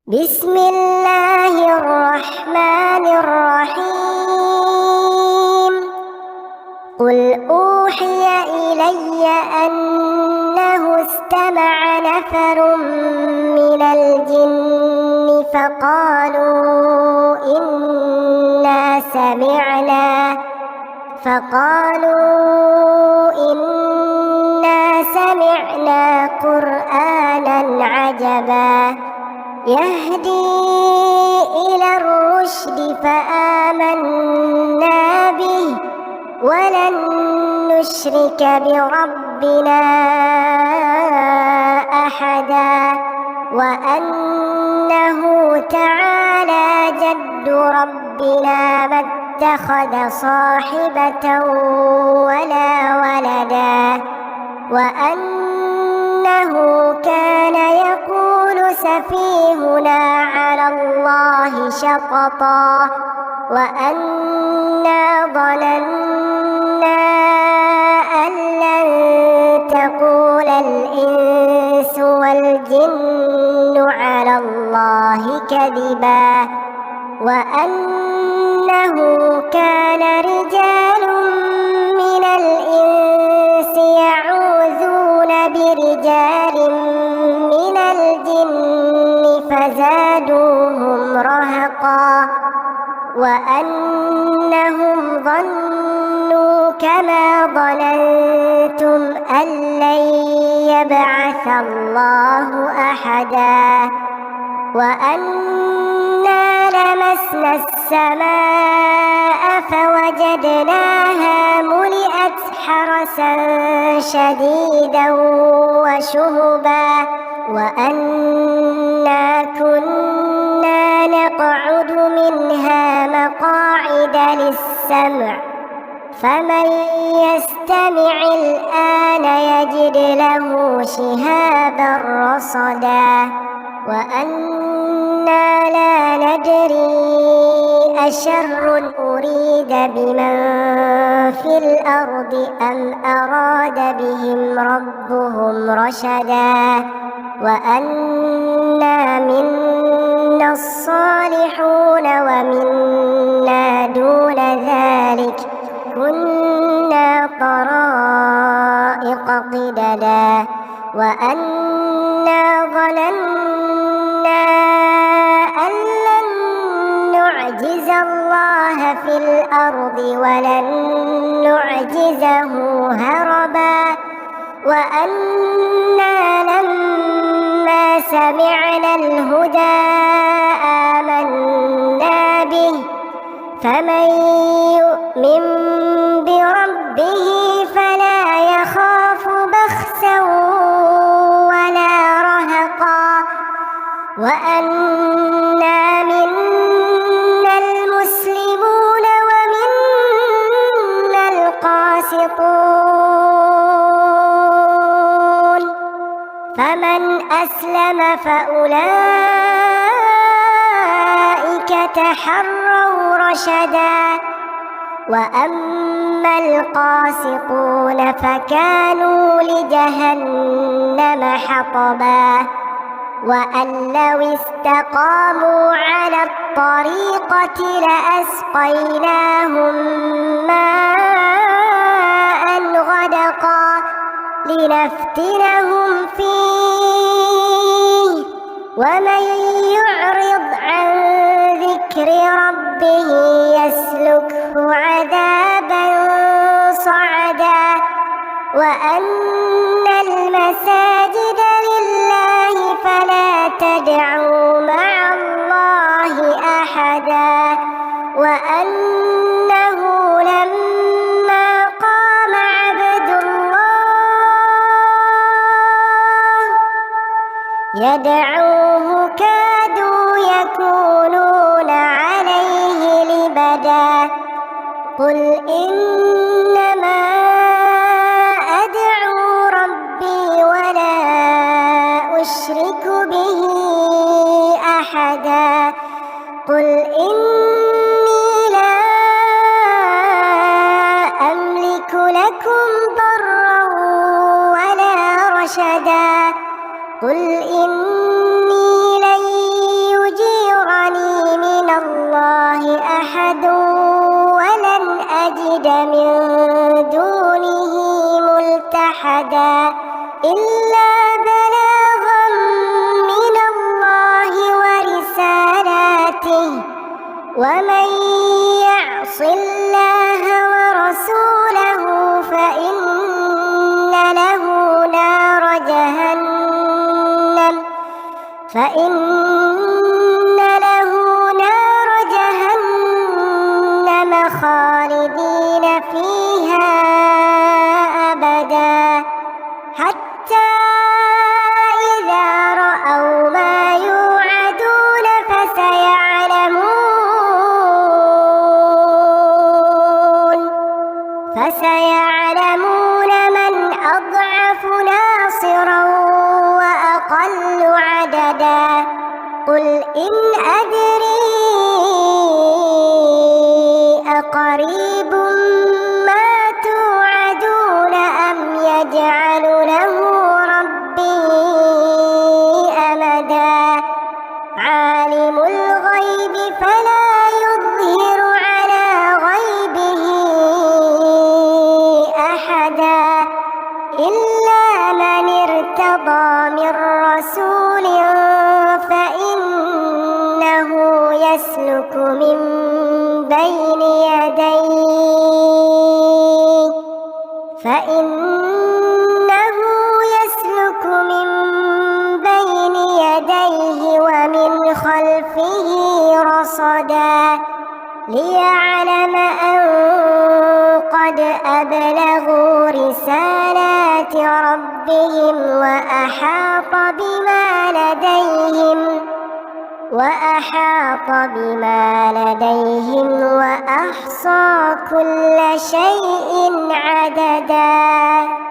بسم الله الرحمن الرحيم. قل أوحي إلي أنه استمع نفر من الجن فقالوا إنا سمعنا قرآنا عجبا يهدي إلى الرشد فآمنا به ولن نشرك بربنا أحدا وأنه تعالى جد ربنا ما اتخذ صاحبة ولا ولدا وأنه كان يقول سفيهنا على الله شططا وأنا ظننا أن لن تقول الإنس والجن على الله كذبا وأنه كان رجال من الإنس يعوذون برجال من الجن فزادوهم رهقا وأنهم ظنوا كما ظننتم أن لن يبعث الله أحدا وأنا لمسنا السماء فوجدناها ملئت حرسا شديدا وشهبا وأنا كنا نقعد منها مقاعد للسمع فمن يستمع الآن يجد له شهابا رصدا وأنا لا ندري أشر أريد بمن في الأرض أم أراد بهم ربهم رشدا وأنا منا الصالحون ومنا دون ذلك كنا طرائق قددا وأنا ظننا أن لن نعجز الله في الأرض ولن نعجزه هربا وأنا لما سمعنا الهدى آمنا به فمن يؤمن بربه فلا يخاف بخسا ولا رهقا وأنا منا المسلمون ومنا القاسطون فمن أسلم فأولئك تحروا رشدا وأما القاسطون فكانوا لجهنم حطبا وأن لو استقاموا على الطريقة لأسقيناهم ماء غدقا لنفتنهم فيه ومن يعرض عن ذكر ربه يسلكه عذابا صعدا وأن المساجد لله فلا تدعوا مع الله أحدا وأنه لما قام عبد الله يدعوه كادوا يكونون عليه لبدا قل إنما أدعو ربي ولا أشرك به أحدا قل إني لا أملك لكم ضرا ولا رشدا قل إني لن ومن يعص الله ورسوله فإن له نار جهنم خالدين فيها أبدا حتى إذا رأوا ما يوعدون فسيعلمون من أضعف ناصرا وأقل عددا قل إن أدري أقريب ما توعدون أم يجعل له ربي أمدا عالم الغيب فلا يظهر على غيبه أحدا إلا من ارتضى من رسول فإنه يسلك من بين يديه ومن خلفه رصدا ليعلم أن قد أبلغوا رسالات ربهم وأحاط بما لديهم وأحصى كل شيء عددا.